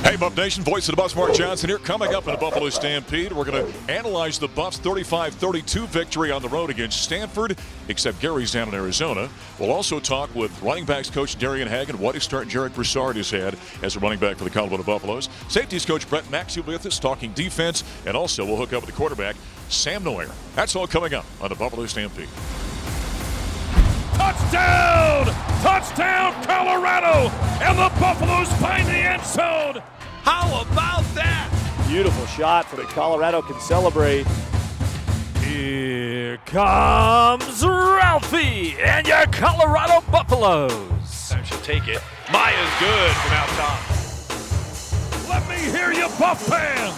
Hey, Buff Nation, voice of the Buffs, Mark Johnson here. Coming up in the Buffalo Stampede, we're going to analyze the Buffs' 35-32 victory on the road against Stanford, except Gary's down in Arizona. We'll also talk with running backs coach Darian Hagan, what his start Jarek Broussard has had as a running back for the Colorado Buffaloes. Safeties coach Brett Maxwell with us, talking defense, and also we'll hook up with the quarterback, Sam Neumeier. That's all coming up on the Buffalo Stampede. Touchdown! Touchdown, Colorado! And the Buffaloes find the end zone! How about that? Beautiful shot for the Colorado can celebrate. Here comes Ralphie and your Colorado Buffaloes. Time she'll take it. Maya's good from out top. Let me hear you, Buff fans!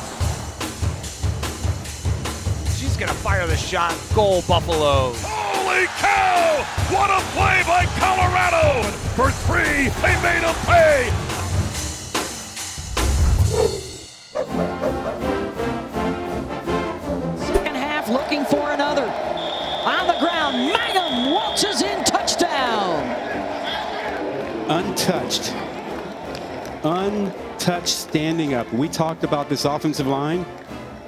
She's gonna fire the shot. Goal, Buffaloes. Holy cow! What a play by Colorado! For three, they made them pay! Second half looking for another. On the ground, Mangum waltzes in, touchdown! Untouched standing up. We talked about this offensive line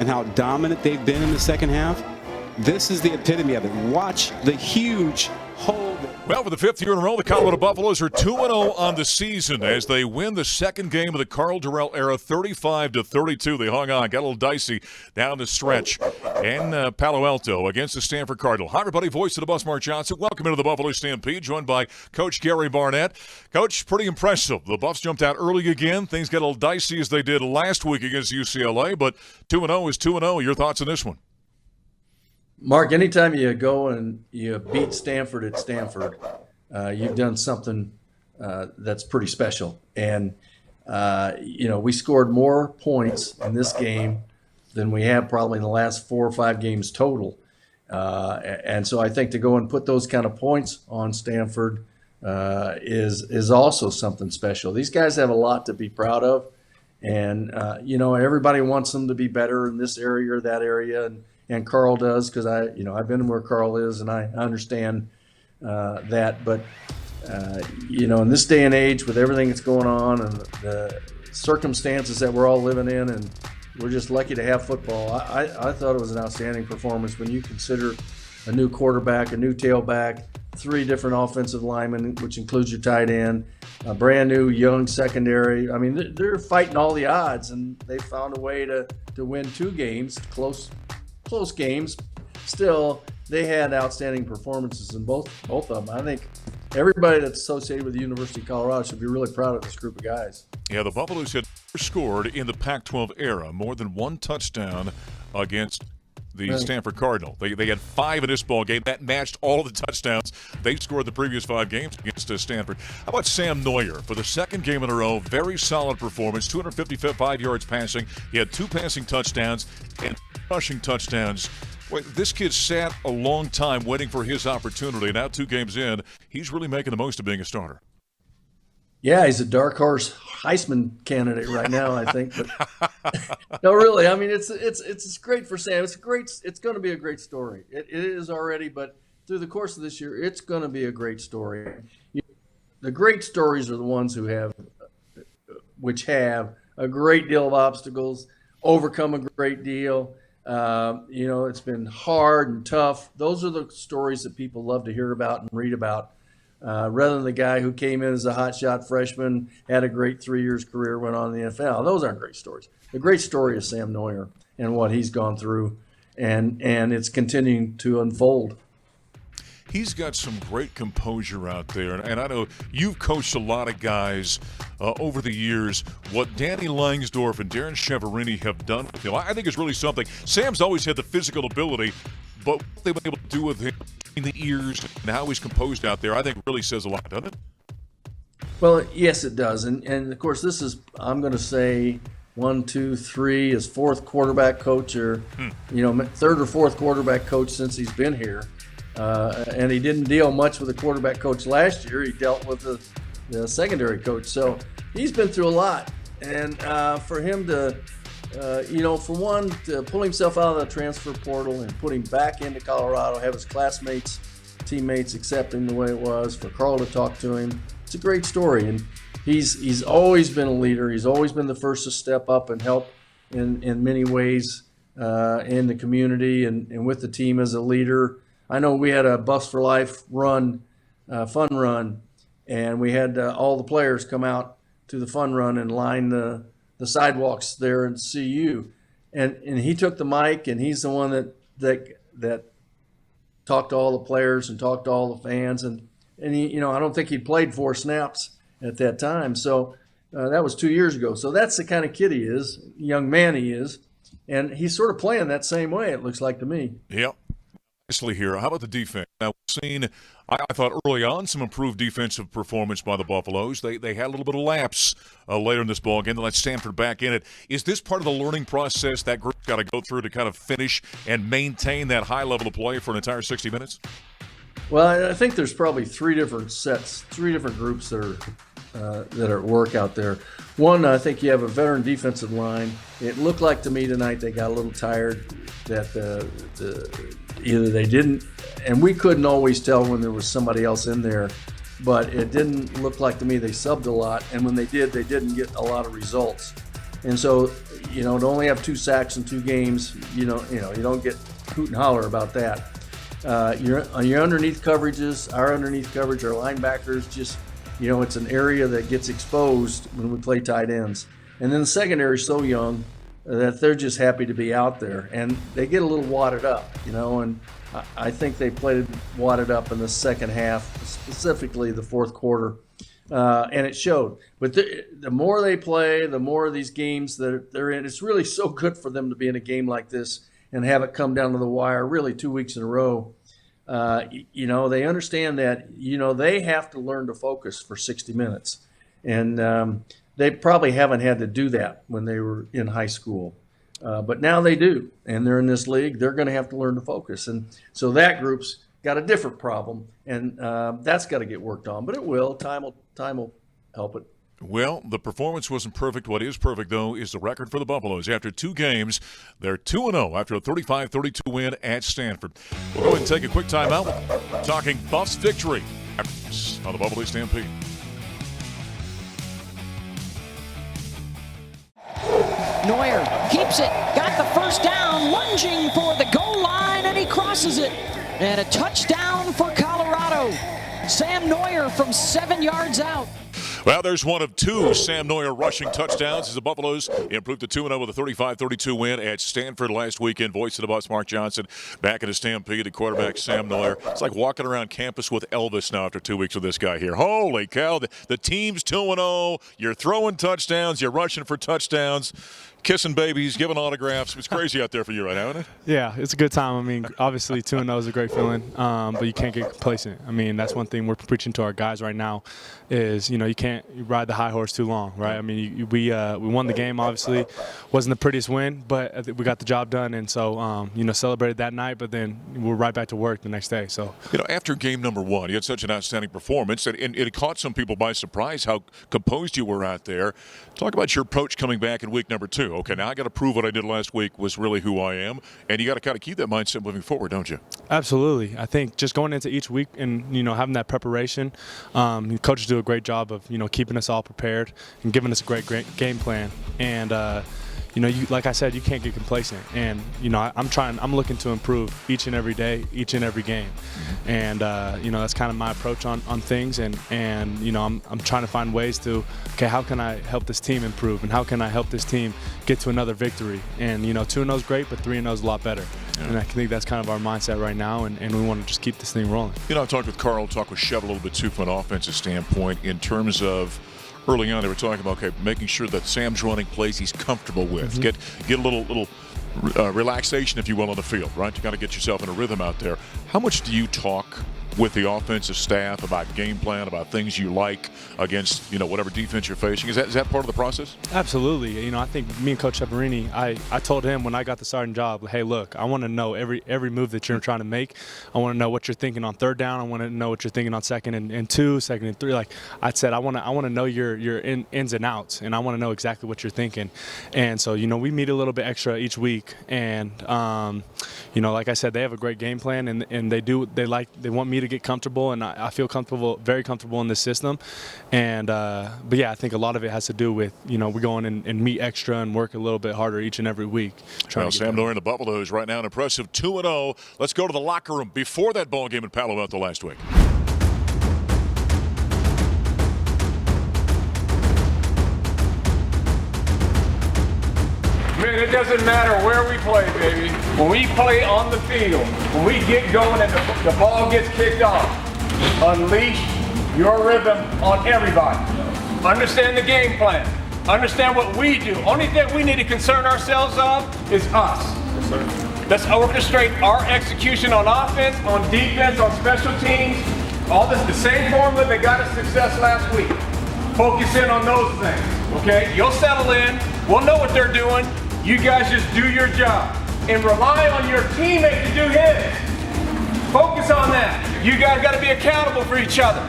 and how dominant they've been in the second half. This is the epitome of it. Watch the huge hold. Well, for the fifth year in a row, the Colorado Buffaloes are 2-0 on the season as they win the second game of the Carl Durrell era, 35-32. They hung on, got a little dicey down the stretch in Palo Alto against the Stanford Cardinal. Hi, everybody. Voice of the Buffs, Mark Johnson. Welcome into the Buffalo Stampede, joined by Coach Gary Barnett. Coach, pretty impressive. The Buffs jumped out early again. Things got a little dicey as they did last week against UCLA, but 2-0 is 2-0. Your thoughts on this one? Mark, anytime you go and you beat Stanford at Stanford, you've done something that's pretty special. And, we scored more points in this game than we have probably in the last 4 or 5 games total. And so I think to go and put those kind of points on Stanford is also something special. These guys have a lot to be proud of. And, everybody wants them to be better in this area or that area. And Carl does, because I've been where Carl is, and I understand that. But in this day and age, with everything that's going on and the circumstances that we're all living in, and we're just lucky to have football. I thought it was an outstanding performance when you consider a new quarterback, a new tailback, 3 different offensive linemen, which includes your tight end, a brand new young secondary. I mean, they're fighting all the odds, and they found a way to win 2 games, close games. Still, they had outstanding performances in both of them. I think everybody that's associated with the University of Colorado should be really proud of this group of guys. Yeah, the Buffaloes had scored in the Pac-12 era more than 1 touchdown against the Stanford Cardinal. They had 5 in this ball game. That matched all of the touchdowns they scored the previous 5 games against Stanford. How about Sam Neumeier for the second game in a row? Very solid performance, 255 yards passing. He had 2 passing touchdowns and rushing touchdowns. Boy, this kid sat a long time waiting for his opportunity. Now 2 games in, he's really making the most of being a starter. Yeah, he's a dark horse Heisman candidate right now, I think. But no, really, I mean, it's great for Sam. It's going to be a great story. It is already, but through the course of this year, it's going to be a great story. The great stories are the ones which have a great deal of obstacles, overcome a great deal. It's been hard and tough. Those are the stories that people love to hear about and read about. Rather than the guy who came in as a hotshot freshman, had a great 3 years career, went on to the NFL. Those aren't great stories. The great story is Sam Neumeier and what he's gone through, and it's continuing to unfold. He's got some great composure out there, and I know you've coached a lot of guys over the years. What Danny Langsdorf and Darren Chiaverini have done with him, I think is really something. Sam's always had the physical ability, but what they've been able to do with him in the ears and how he's composed out there, I think really says a lot, doesn't it? Well, yes, it does. And of course, this is, I'm going to say, 1, 2, 3, his 4th quarterback coach, or 3rd or 4th quarterback coach since he's been here. And he didn't deal much with the quarterback coach last year. He dealt with the secondary coach. So he's been through a lot. And for him to, for one, to pull himself out of the transfer portal and put him back into Colorado, have his classmates, teammates accept him the way it was, for Carl to talk to him, it's a great story. And he's always been a leader. He's always been the first to step up and help in many ways in the community and with the team as a leader. I know we had a Buffs for Life run, fun run, and we had all the players come out to the fun run and line the sidewalks there in CU. And he took the mic, and he's the one that talked to all the players and talked to all the fans. And he, I don't think he'd played 4 snaps at that time. So that was 2 years ago. So that's the kind of kid he is, young man he is. And he's sort of playing that same way, it looks like to me. Yep. Nicely here. How about the defense? Now, we've seen, I thought early on, some improved defensive performance by the Buffaloes. They had a little bit of lapse later in this ball game. They let Stanford back in it. Is this part of the learning process that group's got to go through to kind of finish and maintain that high level of play for an entire 60 minutes? Well, I think there's probably 3 different sets, 3 different groups that are at work out there. One, I think you have a veteran defensive line. It looked like to me tonight they got a little tired that either they didn't, and we couldn't always tell when there was somebody else in there, but it didn't look like to me they subbed a lot, and when they didn't get a lot of results. And so, to only have 2 sacks in 2 games, you don't get hoot and holler about that. Your underneath coverages, our underneath coverage, our linebackers, just, it's an area that gets exposed when we play tight ends. And then the secondary is so young that they're just happy to be out there. And they get a little wadded up, and I think they played wadded up in the second half, specifically the fourth quarter, and it showed. But the more they play, the more of these games that they're in, it's really so good for them to be in a game like this and have it come down to the wire really 2 weeks in a row. They understand that, they have to learn to focus for 60 minutes. And they probably haven't had to do that when they were in high school. But now they do. And they're in this league. They're going to have to learn to focus. And so that group's got a different problem. And that's got to get worked on. But it will. Time will help it. Well, the performance wasn't perfect. What is perfect, though, is the record for the Buffaloes. After 2 games, they're 2-0 after a 35-32 win at Stanford. We'll go ahead and take a quick timeout. Talking Buffs victory on the Buffalo Stampede. Neumeier keeps it, got the first down, lunging for the goal line, and he crosses it. And a touchdown for Colorado. Sam Neumeier from 7 yards out. Well, there's one of 2 Sam Neumeier rushing touchdowns as the Buffaloes improved to 2-0 with a 35-32 win at Stanford last weekend. Voice of the Buffs, Mark Johnson, back at the Stampede, the quarterback Sam Neumeier. It's like walking around campus with Elvis now after 2 weeks with this guy here. Holy cow, the team's 2-0. You're throwing touchdowns, you're rushing for touchdowns, kissing babies, giving autographs. It's crazy out there for you right now, isn't it? Yeah, it's a good time. I mean, obviously 2-0 is a great feeling, but you can't get complacent. I mean, that's one thing we're preaching to our guys right now is, you can't ride the high horse too long, right? I mean, we won the game, obviously. Wasn't the prettiest win, but I think we got the job done, and so, celebrated that night, but then we're right back to work the next day. So, after game number 1, you had such an outstanding performance, and it caught some people by surprise how composed you were out there. Talk about your approach coming back in week number 2. Okay, now I got to prove what I did last week was really who I am, and you got to kind of keep that mindset moving forward, don't you? Absolutely. I think just going into each week and having that preparation, coaches do a great job of keeping us all prepared and giving us a great game plan. And like I said, you can't get complacent. And I'm looking to improve each and every day, each and every game. And that's kind of my approach on things. And I'm trying to find ways to, how can I help this team improve, and how can I help this team get to another victory? And 2-0 is great, but 3-0 is a lot better. Yeah. And I think that's kind of our mindset right now, and we want to just keep this thing rolling. I talked with Carl, talked with Chev a little bit too from an offensive standpoint in terms of early on they were talking about making sure that Sam's running plays he's comfortable with. Get a little relaxation, if you will, on the field, right? You got to get yourself in a rhythm out there. How much do you talk with the offensive staff about game plan, about things you like against whatever defense you're facing? Is that part of the process? Absolutely. I think me and Coach Severini, I told him when I got the starting job, hey, look, I want to know every move that you're trying to make. I want to know what you're thinking on 3rd down. I want to know what you're thinking on 2nd and 2, 2nd and 3. Like I said, I want to know your ins and outs, and I want to know exactly what you're thinking. And so we meet a little bit extra each week, and like I said, they have a great game plan, and and they want me to get comfortable, and I feel comfortable, very comfortable in this system. And but yeah, I think a lot of it has to do with we go in and meet extra and work a little bit harder each and every week. Well, Sam Noyer and the Buffaloes right now an impressive 2-0. Let's go to the locker room before that ball game in Palo Alto last week. Man, it doesn't matter where we play, baby. When we play on the field, when we get going and the ball gets kicked off, unleash your rhythm on everybody. Understand the game plan. Understand what we do. Only thing we need to concern ourselves of is us. Yes, sir. Let's orchestrate our execution on offense, on defense, on special teams. All this, the same formula that got us success last week. Focus in on those things, okay? You'll settle in. We'll know what they're doing. You guys just do your job and rely on your teammate to do his. Focus on that. You guys got to be accountable for each other.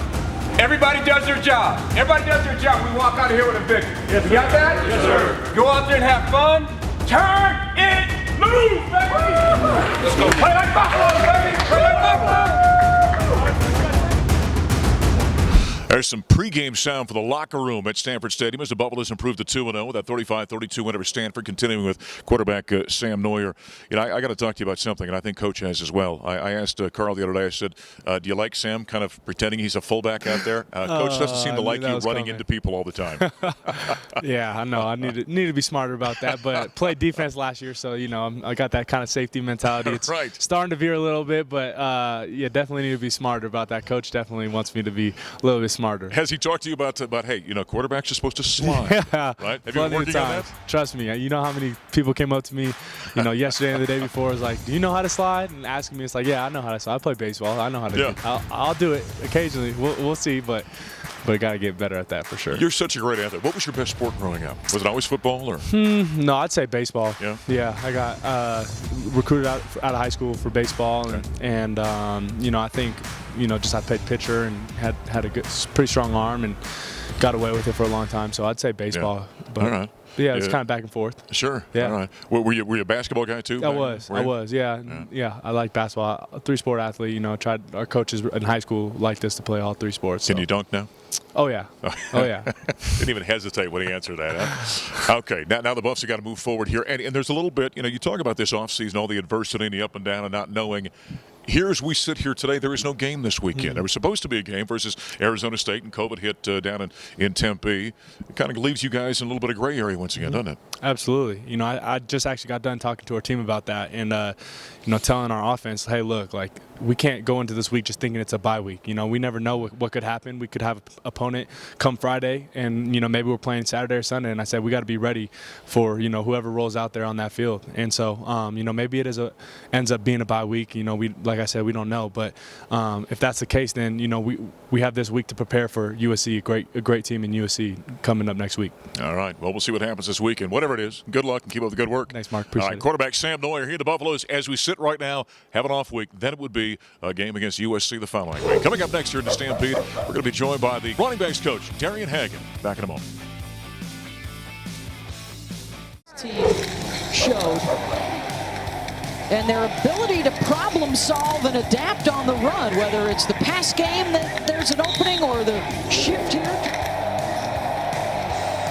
Everybody does their job. Everybody does their job. We walk out of here with a victory. Yes, you got that? Yes, sir. Go out there and have fun. Turn it loose, baby. Let's go. Play like Buffalo, baby. Play like Buffalo. There's some pregame sound for the locker room at Stanford Stadium as the Buffaloes improved to 2-0 with that 35-32 win over Stanford, continuing with quarterback Sam Noyer. I got to talk to you about something, and I think Coach has as well. I asked Carl the other day, I said, do you like Sam kind of pretending he's a fullback out there? Coach doesn't seem to like you running into people all the time. Yeah, I know. I need to be smarter about that, but played defense last year, so, I got that kind of safety mentality. It's right. Starting to veer a little bit, but, yeah, definitely need to be smarter about that. Coach definitely wants me to be a little bit smarter. Has he talked to you about hey, quarterbacks are supposed to slide, yeah, right? Have you been working on that? Trust me. You know how many people came up to me, yesterday and the day before was like, do you know how to slide? And asking me, it's like, yeah, I know how to slide. I play baseball. I know how to do it. I'll do it occasionally. We'll see, but got to get better at that for sure. You're such a great athlete. What was your best sport growing up? Was it always football or? No, I'd say baseball. Yeah. Yeah, I got recruited out of high school for baseball, and I think just I played pitcher and had a pretty strong arm and got away with it for a long time. So I'd say baseball. Yeah. But all right. Yeah, it's kind of back and forth. Sure. Yeah. All right. Were you a basketball guy too? I was. Yeah. I like basketball. A 3-sport athlete. Tried. Our coaches in high school liked us to play all 3 sports. Can you dunk now? Oh yeah. Oh yeah. Didn't even hesitate when he answered that. Huh? Okay. Now the Buffs have got to move forward here, and there's a little bit. You talk about this offseason, all the adversity and the up and down, and not knowing. Here, as we sit here today, there is no game this weekend. There was supposed to be a game versus Arizona State, and COVID hit down in Tempe. It kind of leaves you guys in a little bit of gray area once again, doesn't it? Absolutely. I just actually got done talking to our team about that and, telling our offense, hey, look, we can't go into this week just thinking it's a bye week. We never know what could happen. We could have an opponent come Friday and, maybe we're playing Saturday or Sunday. And I said we got to be ready for, whoever rolls out there on that field. And so, maybe it ends up being a bye week. Like I said, we don't know. But if that's the case, then, we have this week to prepare for USC, a great team in USC coming up next week. All right. Well, we'll see what happens this weekend. Whatever it is, good luck and keep up the good work. Thanks, Mark. Appreciate it. Quarterback Sam Noyer here at the Buffaloes. As we sit right now, have an off week. Then it would be a game against USC the following week. Coming up next here in the Stampede, we're going to be joined by the running backs coach, Darian Hagan. Back in a moment. Team showed and their ability to problem solve and adapt on the run, whether it's the pass game that there's an opening or the shift here.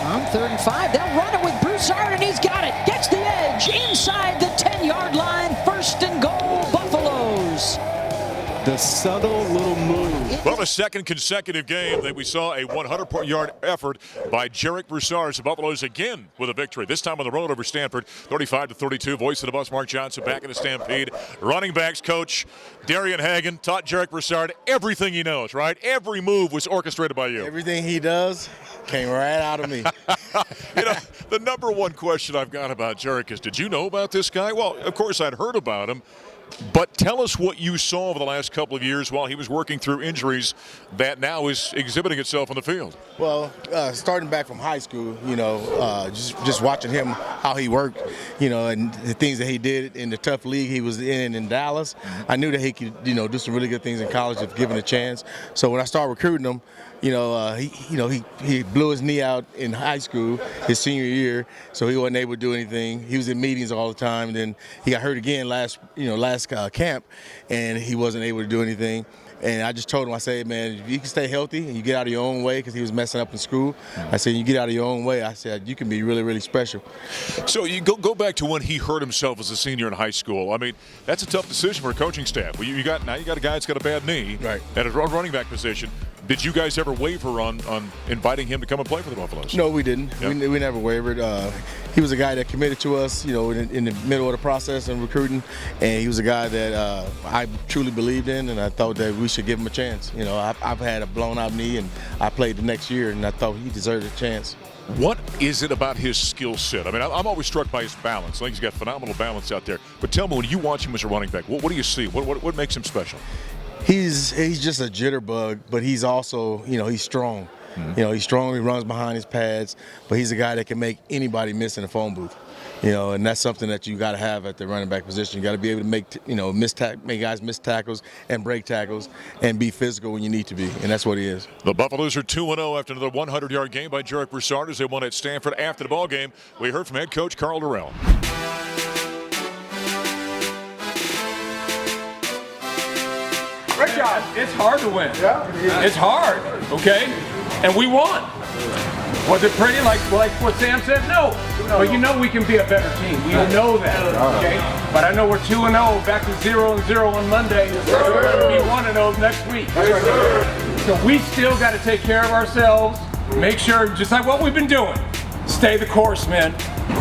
On 3rd and 5, they'll run it with Broussard, and he's got it. Gets the edge inside the 10-yard line. 1st and goal, Buffaloes. The subtle little move. Well, the second consecutive game that we saw a 100-yard effort by Jarek Broussard. The Buffaloes again with a victory, this time on the road over Stanford, 35-32. Voice of the Buffs, Mark Johnson, back in the Stampede. Running backs coach Darian Hagan taught Jarek Broussard everything he knows, right? Every move was orchestrated by you. Everything he does came right out of me. The number one question I've got about Jarek is, did you know about this guy? Well, of course I'd heard about him. But tell us what you saw over the last couple of years while he was working through injuries that now is exhibiting itself on the field. Well, starting back from high school, just watching him, how he worked, and the things that he did in the tough league he was in Dallas, I knew that he could, do some really good things in college if given a chance. So when I started recruiting him, he blew his knee out in high school his senior year, so he wasn't able to do anything. He was in meetings all the time. And then he got hurt again last camp, and he wasn't able to do anything. And I just told him, I said, man, if you can stay healthy and you get out of your own way, because he was messing up in school. I said, you get out of your own way. I said, you can be really, really special. So you go back to when he hurt himself as a senior in high school. I mean, that's a tough decision for a coaching staff. Well, you got a guy that's got a bad knee at a running back position. Did you guys ever waver on inviting him to come and play for the Buffaloes? No, we didn't. Yep. We never wavered. He was a guy that committed to us, in the middle of the process and recruiting, and he was a guy that I truly believed in, and I thought that we should give him a chance. I've had a blown-out knee, and I played the next year, and I thought he deserved a chance. What is it about his skill set? I mean, I'm always struck by his balance. I think he's got phenomenal balance out there. But tell me, when you watch him as a running back, what do you see? What makes him special? He's just a jitterbug, but he's also, he's strong. Mm-hmm. He's strong. He runs behind his pads, but he's a guy that can make anybody miss in a phone booth. And that's something that you got to have at the running back position. You got to be able to make guys miss tackles and break tackles and be physical when you need to be, and that's what he is. The Buffaloes are 2-0 after another 100-yard game by Jarek Broussard as they won at Stanford. After the ball game, we heard from head coach Carl Durrell. Great job. It's hard to win. Yeah. It's hard, okay? And we won. Was it pretty like what Sam said? No. But we can be a better team. We know that, okay? But I know we're 2-0, back to 0-0 on Monday. We're going to be 1-0 next week. So we still got to take care of ourselves. Make sure, just like what we've been doing, stay the course, man.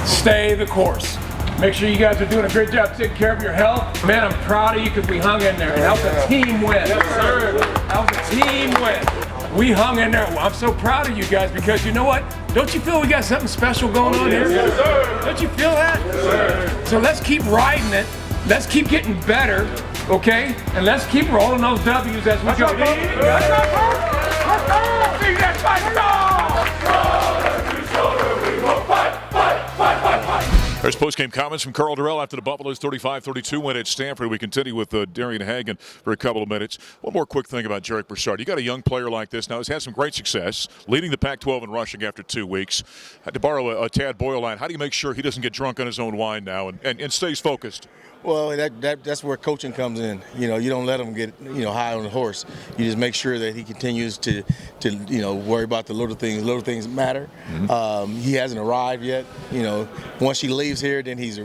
Stay the course. Make sure you guys are doing a great job taking care of your health. Man, I'm proud of you because we hung in there. And that was a team win. Yes, sir. That was a team win. We hung in there. Well, I'm so proud of you guys because you know what? Don't you feel we got something special going on here? Yes, sir. Don't you feel that? Yes, sir. So let's keep riding it. Let's keep getting better, okay? And let's keep rolling those W's as we go. Let's go! See that fight? There's post-game comments from Carl Durrell after the Buffaloes 35-32 win at Stanford. We continue with Darian Hagan for a couple of minutes. One more quick thing about Jarek Broussard. You got a young player like this now. He's had some great success, leading the Pac-12 in rushing after 2 weeks. Had to borrow a Tad Boyle line. How do you make sure he doesn't get drunk on his own wine now and stays focused? Well, that's where coaching comes in. You don't let him get high on the horse. You just make sure that he continues to worry about the little things. Little things matter. Mm-hmm. He hasn't arrived yet. Once he leaves here, then he's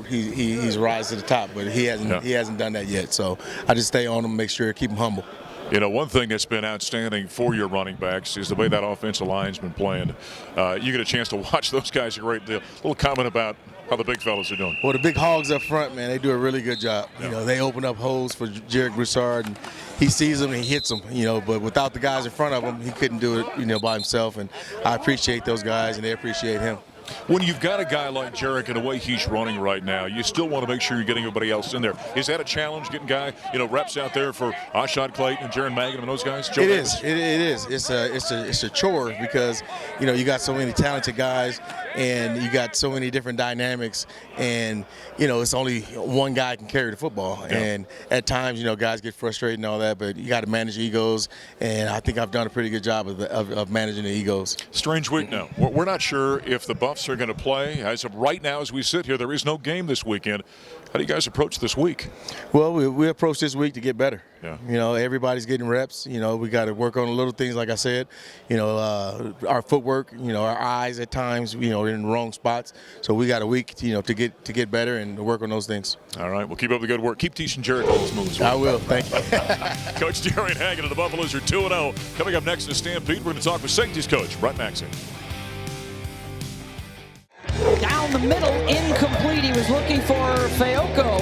rise to the top. But he hasn't done that yet. So I just stay on him, make sure keep him humble. One thing that's been outstanding for your running backs is the way that offensive line's been playing. You get a chance to watch those guys a great deal. A little comment about how the big fellas are doing. Well, the big hogs up front, man, they do a really good job. Yeah. They open up holes for Jarek Broussard, and he sees them and he hits them. But without the guys in front of him, he couldn't do it, by himself. And I appreciate those guys, and they appreciate him. When you've got a guy like Jarek and the way he's running right now, you still want to make sure you're getting everybody else in there. Is that a challenge, getting reps out there for Ashad Clayton and Jaron Magnum and those guys? It is. It's a chore because you got so many talented guys and you got so many different dynamics, and it's only one guy can carry the football. Yeah. And at times, guys get frustrated and all that, but you got to manage egos, and I think I've done a pretty good job of managing the egos. Strange week now. We're not sure if the Buffs are going to play. As of right now, as we sit here, there is no game this weekend. How do you guys approach this week? Well, we approach this week to get better. Yeah. Everybody's getting reps. We got to work on the little things, like I said. Our footwork. Our eyes at times. Are in the wrong spots. So we got a week. To get better and to work on those things. All right. Well, keep up the good work. Keep teaching Jarek all those moves. I will. Thank you. Coach Darian Hagan of the Buffaloes are 2-0. Coming up next to Stampede, we're going to talk with safeties coach Brett Maxwell. Down the middle, incomplete. He was looking for Fayoko,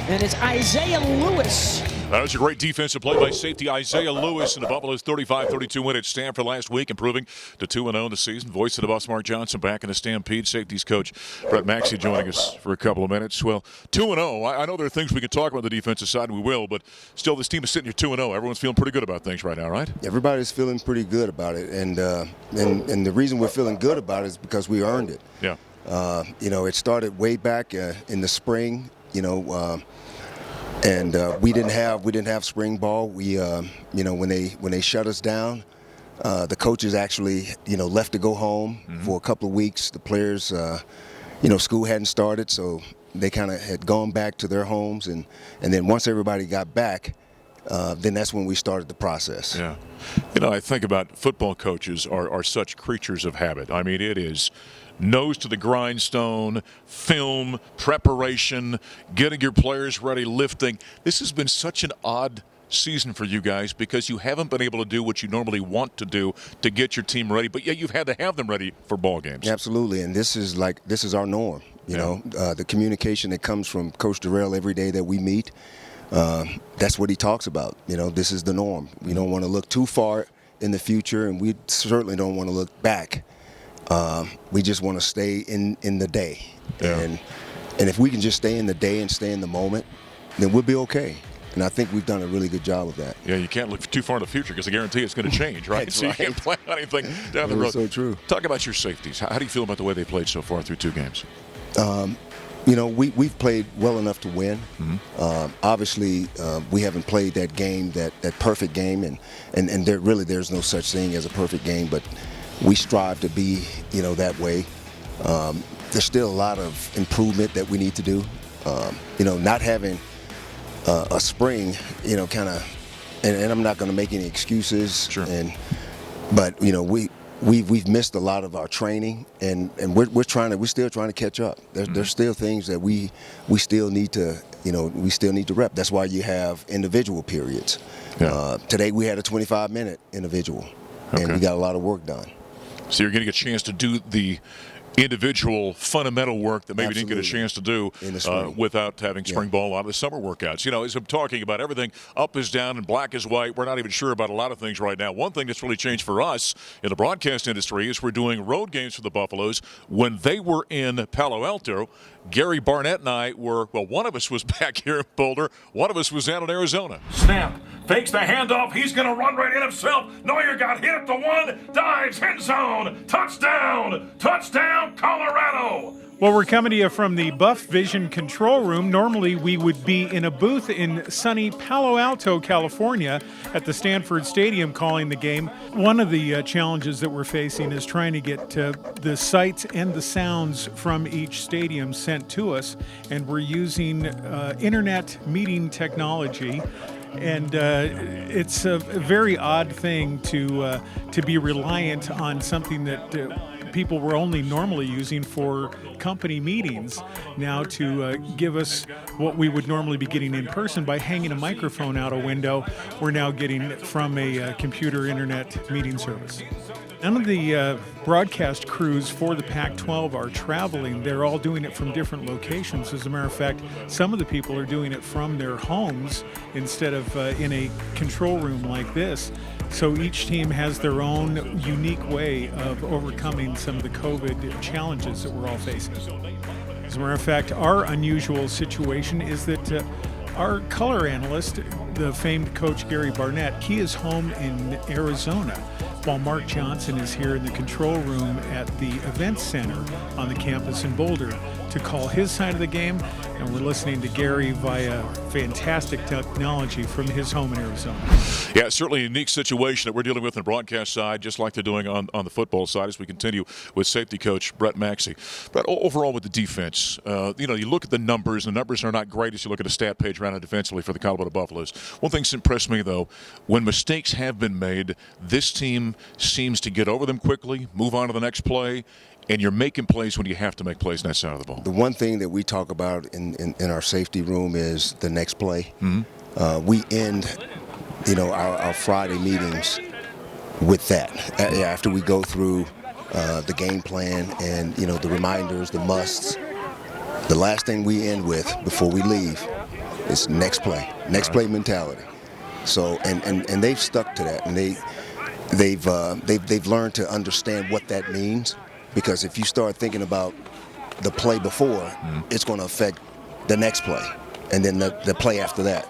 and it's Isaiah Lewis. That was a great defensive play by safety Isaiah Lewis in the Buffaloes 35-32 win at Stanford last week, improving to 2-0 in the season. Voice of the Buffs, Mark Johnson, back in the Stampede. Safeties coach Brett Maxey joining us for a couple of minutes. Well, 2-0. I know there are things we can talk about on the defensive side, and we will, but still this team is sitting here 2-0. Everyone's feeling pretty good about things right now, right? Everybody's feeling pretty good about it, and the reason we're feeling good about it is because we earned it. Yeah. It started way back in the spring, and we didn't have spring ball. We, when they shut us down, The coaches actually, left to go home for a couple of weeks. The players, school hadn't started, so they kind of had gone back to their homes. And then once everybody got back, then that's when we started the process. Yeah. I think about football coaches are such creatures of habit. I mean, it is nose to the grindstone, film, preparation, getting your players ready, lifting. This has been such an odd season for you guys because you haven't been able to do what you normally want to do to get your team ready, but yet you've had to have them ready for ball games. Absolutely, and this is our norm. The communication that comes from Coach Durrell every day that we meet, that's what he talks about. This is the norm. We don't want to look too far in the future, and we certainly don't want to look back. We just want to stay in the day, and if we can just stay in the day and stay in the moment, then we'll be okay. And I think we've done a really good job of that. Yeah, you can't look too far in the future because I guarantee it's going to change, right? That's so right. You can't plan on anything down the road. So true. Talk about your safeties. How do you feel about the way they played so far through 2 games? We've played well enough to win. Obviously, we haven't played that game, that perfect game, and there's no such thing as a perfect game, but we strive to be, that way. There's still a lot of improvement that we need to do. Not having a spring, kind of, and I'm not going to make any excuses. Sure. But we've missed a lot of our training, and we're still trying to catch up. There's still things that we still need to rep. That's why you have individual periods. Yeah. Today we had a 25-minute individual, and we got a lot of work done. So you're getting a chance to do the individual fundamental work that maybe you didn't get a chance to do without having spring ball out of the summer workouts. As I'm talking about everything up is down and black is white, we're not even sure about a lot of things right now. One thing that's really changed for us in the broadcast industry is we're doing road games for the Buffaloes. When they were in Palo Alto, Gary Barnett and I were, one of us was back here in Boulder, one of us was down in Arizona. Snap. Fakes the handoff. He's going to run right in himself. Neuer got hit at the 1. Dives. End zone. Touchdown. Touchdown, Colorado. Well, we're coming to you from the Buff Vision control room. Normally, we would be in a booth in sunny Palo Alto, California, at the Stanford Stadium calling the game. One of the challenges that we're facing is trying to get the sights and the sounds from each stadium sent to us, and we're using internet meeting technology. And it's a very odd thing to be reliant on something that people were only normally using for company meetings now to give us what we would normally be getting in person by hanging a microphone out a window. We're now getting it from a computer internet meeting service. None of the broadcast crews for the Pac-12 are traveling. They're all doing it from different locations. As a matter of fact, some of the people are doing it from their homes instead of in a control room like this. So each team has their own unique way of overcoming some of the COVID challenges that we're all facing. As a matter of fact, our unusual situation is that our color analyst, the famed coach Gary Barnett, he is home in Arizona, while Mark Johnson is here in the control room at the event center on the campus in Boulder to call his side of the game, and we're listening to Gary via fantastic technology from his home in Arizona. Yeah, certainly a unique situation that we're dealing with on the broadcast side, just like they're doing on the football side as we continue with safety coach Brett Maxey. Brett, overall with the defense, you look at the numbers are not great as you look at a stat page around it defensively for the Colorado Buffaloes. One thing's impressed me, though, when mistakes have been made, this team seems to get over them quickly, move on to the next play, and you're making plays when you have to make plays on that side of the ball. The one thing that we talk about in our safety room is the next play. We end, our Friday meetings with that. After we go through the game plan and, the reminders, the musts, the last thing we end with before we leave is next play mentality. So, and they've stuck to that, and they've learned to understand what that means. Because if you start thinking about the play before, it's going to affect the next play and then the play after that.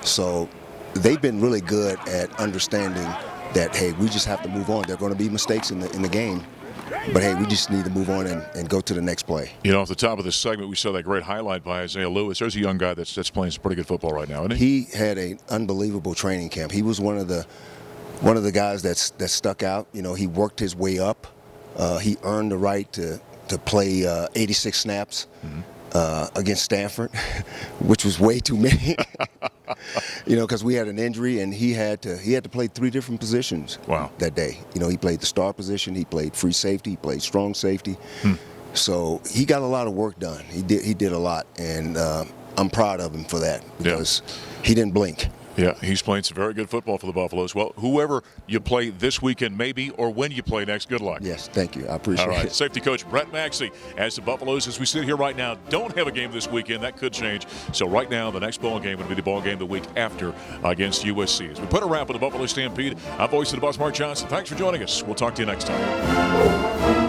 So they've been really good at understanding that, hey, we just have to move on. There are going to be mistakes in the game, but, hey, we just need to move on and go to the next play. Off the top of this segment, we saw that great highlight by Isaiah Lewis. There's a young guy that's playing some pretty good football right now, isn't he? He had an unbelievable training camp. He was one of the one of the guys that stuck out. You know, he worked his way up. He earned the right to play 86 snaps against Stanford, which was way too many. You know, because we had an injury and he had to play 3 different positions. Wow. That day. You know, he played the star position, he played free safety, he played strong safety. So he got a lot of work done. He did a lot, and I'm proud of him for that because he didn't blink. Yeah, he's playing some very good football for the Buffaloes. Well, whoever you play this weekend, maybe, or when you play next, good luck. Yes, thank you. I appreciate it. All right, safety coach Brett Maxey as the Buffaloes, as we sit here right now, don't have a game this weekend. That could change. So right now, the next ball game would be the ball game the week after against USC. As we put a wrap on the Buffalo Stampede, I'm voice of the boss, Mark Johnson. Thanks for joining us. We'll talk to you next time.